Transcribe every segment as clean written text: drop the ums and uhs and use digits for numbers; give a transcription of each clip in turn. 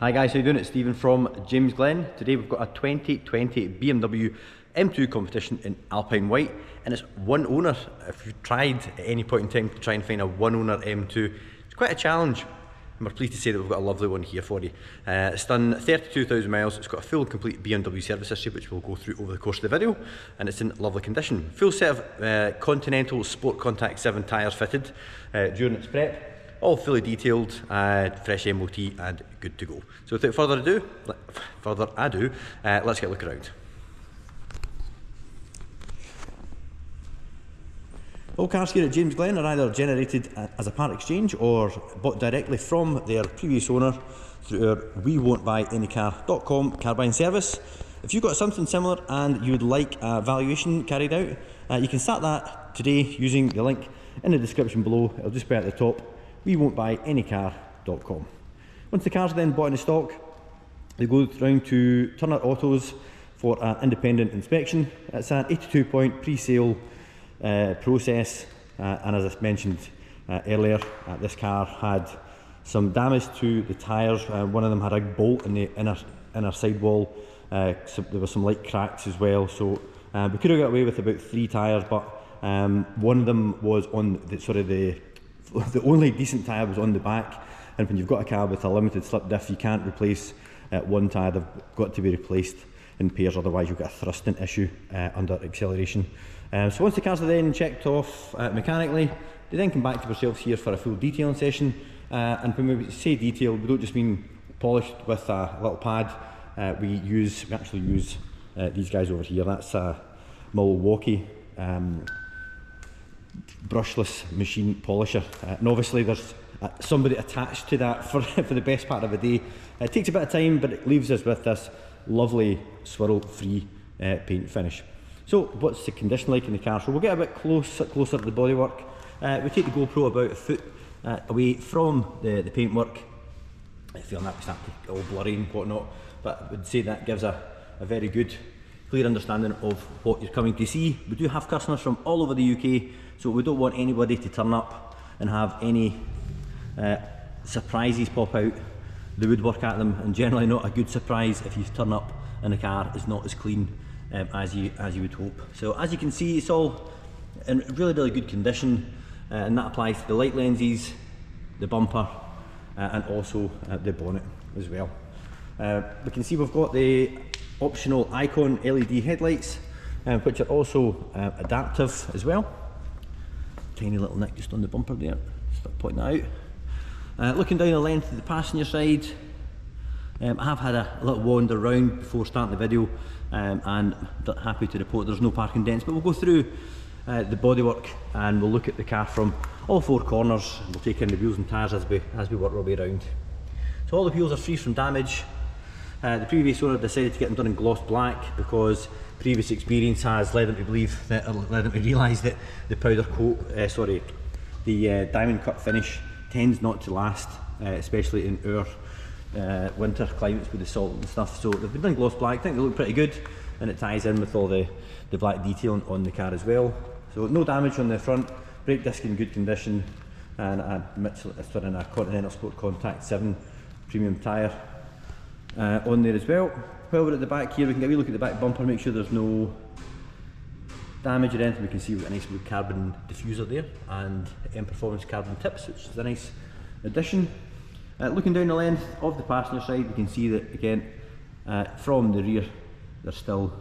Hi guys, how you doing? It's Stephen from James Glen. Today we've got a 2020 BMW M2 competition in Alpine White, and it's one owner. If you've tried at any point in time to try and find a one owner M2, it's quite a challenge. And we're pleased to say that we've got a lovely one here for you. It's done 32,000 miles, it's got a full complete BMW service history which we'll go through over the course of the video, and it's in lovely condition. Full set of Continental Sport Contact 7 tyres fitted during its prep. All fully detailed, fresh MOT and good to go. So without further ado, let's get a look around. All cars here at James Glen are either generated as a part exchange or bought directly from their previous owner through our wewon'tbuyanycar.com car buying service. If you've got something similar and you would like a valuation carried out, you can start that today using the link in the description below. It'll just be at the top. wewon'tbuyanycar.com. Once the car's then bought in stock, they go round to Turner Autos for an independent inspection. It's an 82-point pre-sale process, and as I mentioned earlier, this car had some damage to the tyres. One of them had a bolt in the inner sidewall. So there were some light cracks as well, so we could have got away with about 3 tyres, but one of them was on the only decent tyre was on the back, and when you've got a car with a limited slip diff, you can't replace one tyre. They've got to be replaced in pairs, otherwise you'll get a thrusting issue under acceleration. So once the cars are then checked off mechanically, they then come back to ourselves here for a full detailing session. And when we say detailed, we don't just mean polished with a little pad. We actually use these guys over here. That's a Milwaukee brushless machine polisher, and obviously there's somebody attached to that for the best part of the day. It takes a bit of time, but it leaves us with this lovely swirl free paint finish. So what's the condition like in the car? So we'll get a bit closer to the bodywork. We take the GoPro about a foot away from the paintwork. I feel that we start to get all blurry and whatnot, but I would say that gives a very good, clear understanding of what you're coming to see. We do have customers from all over the UK, so we don't want anybody to turn up and have any surprises pop out the woodwork at them, and generally not a good surprise if you turn up and the car is not as clean as you would hope. So as you can see, it's all in really good condition, and that applies to the light lenses, the bumper, and also the bonnet as well. We can see we've got the optional Icon LED headlights, which are also adaptive as well. Tiny little nick just on the bumper there, just pointing that out. Looking down the length of the passenger side, I have had a little wander around before starting the video, and I'm happy to report there's no parking dents, but we'll go through the bodywork and we'll look at the car from all 4 corners. We'll take in the wheels and tyres as we work our way around. So all the wheels are free from damage. The previous owner decided to get them done in gloss black because previous experience has led them to realise that the powder coat, the diamond cut finish tends not to last, especially in our winter climates with the salt and stuff. So they've been done gloss black. I think they look pretty good, and it ties in with all the black detailing on the car as well. So no damage on the front, brake disc in good condition, and a Continental Sport Contact 7 premium tyre on there as well. While we're at the back here, we can get a wee look at the back bumper, make sure there's no damage or anything. We can see we've got a nice blue carbon diffuser there and M Performance carbon tips, which is a nice addition. Looking down the length of the passenger side, we can see that again from the rear there's still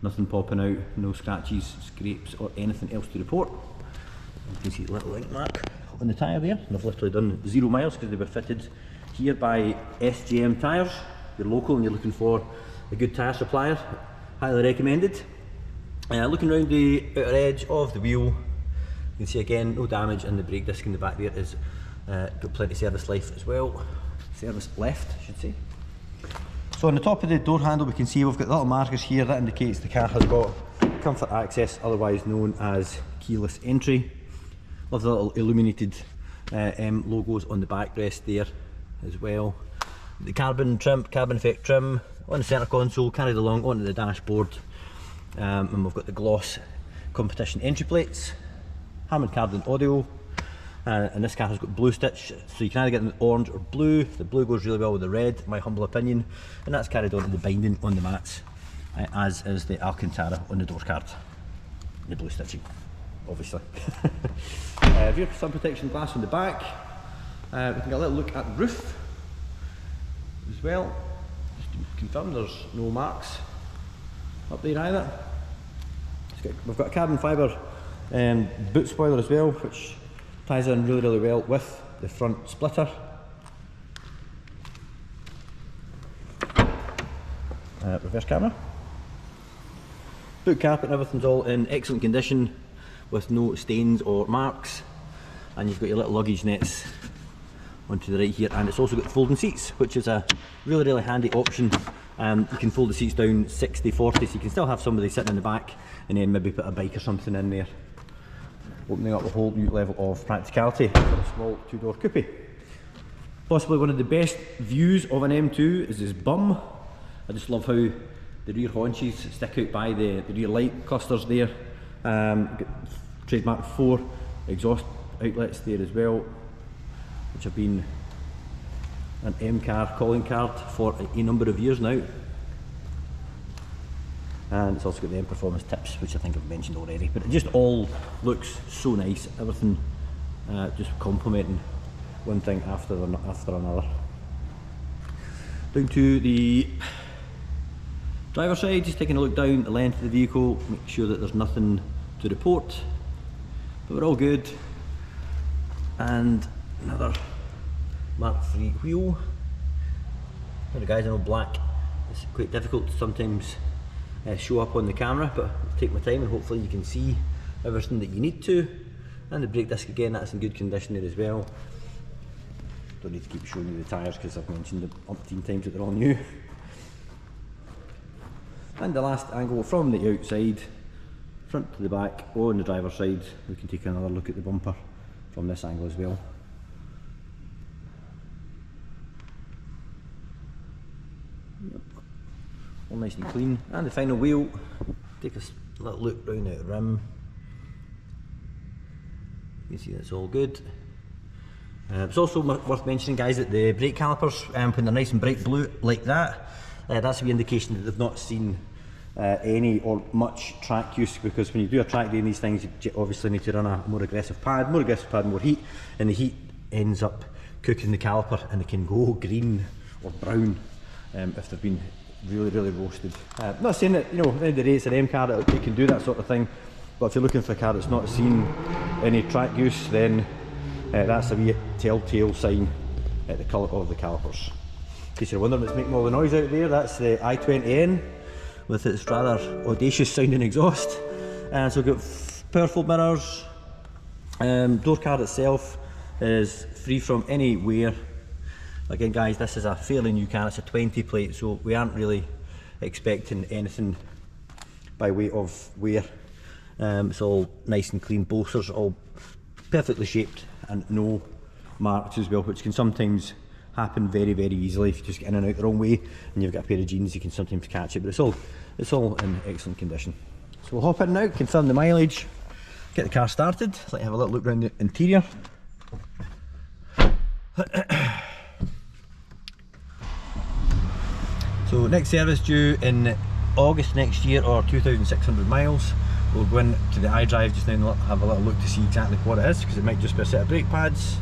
nothing popping out, no scratches, scrapes or anything else to report. You can see the little link mark on the tyre there, and I've literally done 0 miles because they were fitted here by SJM tyres. If you're local and you're looking for a good tyre supplier, highly recommended. Looking around the outer edge of the wheel, you can see again no damage, and the brake disc in the back there is got plenty of service life as well. Service left, I should say. So on the top of the door handle, we can see we've got little markers here. That indicates the car has got comfort access, otherwise known as keyless entry. Love the little illuminated logos on the backrest there as well. The carbon effect trim on the centre console, carried along onto the dashboard, and we've got the gloss competition entry plates, Hammond Cardon audio, and this car has got blue stitch, so you can either get the orange or blue. The blue goes really well with the red, in my humble opinion, and that's carried on to the binding on the mats, as is the Alcantara on the door card. The blue stitching, obviously. Rear sun protection glass on the back. We can get a little look at the roof as well, just to confirm there's no marks up there either. We've got a carbon fibre boot spoiler as well, which ties in really well with the front splitter. Reverse camera. Boot carpet and everything's all in excellent condition with no stains or marks, and you've got your little luggage nets onto the right here, and it's also got folding seats, which is a really handy option. You can fold the seats down 60-40, so you can still have somebody sitting in the back and then maybe put a bike or something in there, opening up a whole new level of practicality for a small two-door coupe. Possibly one of the best views of an M2 is this bum. I just love how the rear haunches stick out by the rear light clusters there. Got trademark 4 exhaust outlets there as well, which have been an M car calling card for a number of years now. And it's also got the M Performance tips, which I think I've mentioned already, but it just all looks so nice, everything just complementing one thing after another. Down to the driver's side, just taking a look down the length of the vehicle, make sure that there's nothing to report, but we're all good. And another Mark III wheel. Now, the guys, I know black is quite difficult to sometimes show up on the camera, but I'll take my time and hopefully you can see everything that you need to. And the brake disc, again, that's in good condition there as well. Don't need to keep showing you the tyres because I've mentioned it umpteen times that they're all new. And the last angle from the outside, front to the back on the driver's side, we can take another look at the bumper from this angle as well. Yep. All nice and clean. And the final wheel, take a little look round the rim. You can see that's all good. It's also worth mentioning, guys, that the brake calipers, when they're nice and bright blue like that, that's a wee indication that they've not seen any or much track use, because when you do a track day in these things, you obviously need to run a more aggressive pad, more heat, and the heat ends up cooking the caliper and it can go green or brown if they've been really roasted. Not saying that, you know, at the end of the day it's an M car that it can do that sort of thing, but if you're looking for a car that's not seen any track use, then that's a wee telltale sign at the colour of the calipers. In case you're wondering what's making all the noise out there, that's the i20N with its rather audacious sounding exhaust. And so we've got powerful mirrors. Door card itself is free from any wear. Again, guys, this is a fairly new car, it's a 20 plate, so we aren't really expecting anything by way of wear. It's all nice and clean, bolsters all perfectly shaped and no marks as well, which can sometimes happen very easily if you just get in and out the wrong way and you've got a pair of jeans, you can sometimes catch it, but it's all in excellent condition. So we'll hop in now, confirm the mileage, get the car started. Let's have a little look around the interior. So next service due in August next year, or 2,600 miles. We'll go into the iDrive just now and have a little look to see exactly what it is, because it might just be a set of brake pads.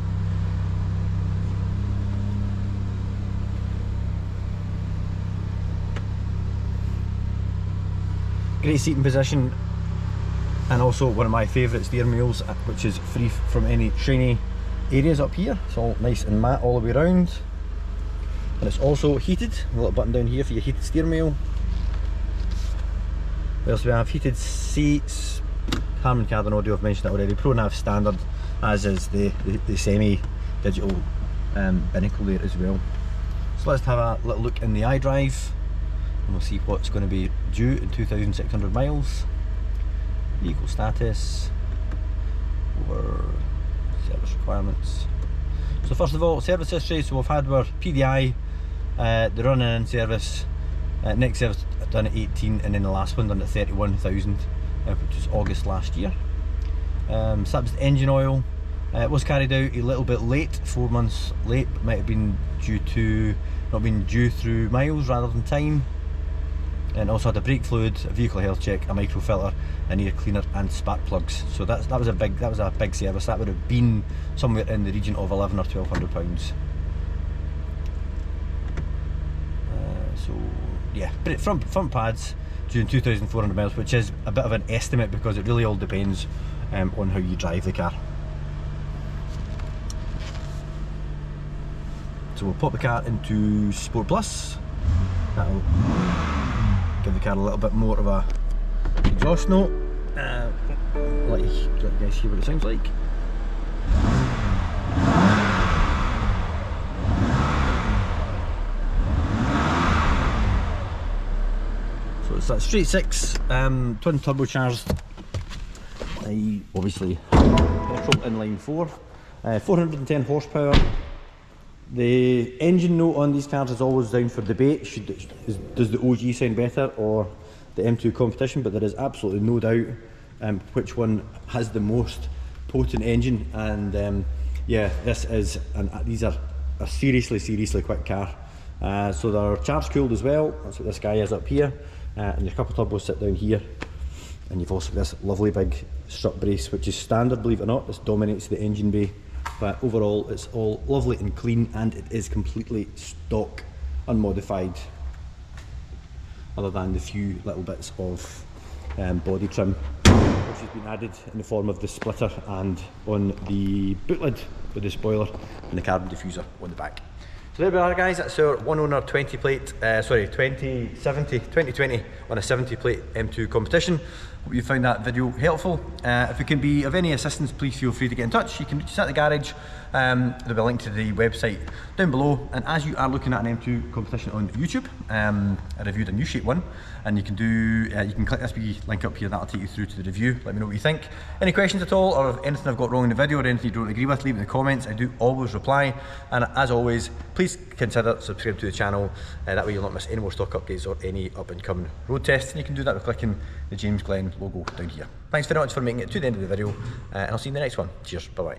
Great seating position, and also one of my favourite steering wheels, which is free from any shiny areas up here. It's all nice and matte all the way around, and it's also heated. A little button down here for your heated steering wheel. We also have heated seats, Harman Kardon audio, I've mentioned that already, ProNav standard, as is the semi-digital binnacle there as well. So let's have a little look in the iDrive and we'll see what's going to be due in 2,600 miles. Vehicle status, over service requirements. So first of all, service history. So we've had our PDI, the running in service, next service done at 18, and then the last one done at 31,000, which was August last year. Subs engine oil, It was carried out a little bit late, 4 months late. Might have been due to not being due through miles rather than time. And also had a brake fluid, a vehicle health check, a microfilter, an air cleaner and spark plugs. So that was a big service. That would have been somewhere in the region of £1,100 or £1,200. So yeah, front pads doing 2,400 miles, which is a bit of an estimate because it really all depends on how you drive the car. So we'll pop the car into Sport Plus. That'll give the car a little bit more of a exhaust note. Let you guys hear what it sounds like. So it's that straight six, twin turbocharged. Obviously petrol inline 4, 410 horsepower. The engine note on these cars is always down for debate. Does the OG sound better or the M2 competition? But there is absolutely no doubt which one has the most potent engine. And yeah, these are a seriously quick car. So they're charge cooled as well. That's what this guy is up here. And your couple turbos sit down here. And you've also got this lovely big strut brace, which is standard, believe it or not. This dominates the engine bay. But overall it's all lovely and clean, and it is completely stock, unmodified, other than the few little bits of body trim which has been added in the form of the splitter and on the boot lid with the spoiler and the carbon diffuser on the back. So there we are guys, that's our one owner 2020 on a 70 plate M2 competition. Hope you found that video helpful. If it can be of any assistance, please feel free to get in touch. You can reach us at the garage. There'll be a link to the website down below. And as you are looking at an M2 competition on YouTube, I reviewed a new shape one, and you can click this wee link up here, that'll take you through to the review. Let me know what you think. Any questions at all, or anything I've got wrong in the video, or anything you don't agree with, leave it in the comments. I do always reply. And as always, please consider subscribing to the channel. That way you'll not miss any more stock updates or any up and coming road tests. And you can do that by clicking the James Glen logo down here. Thanks very much for making it to the end of the video, and I'll see you in the next one. Cheers, bye bye.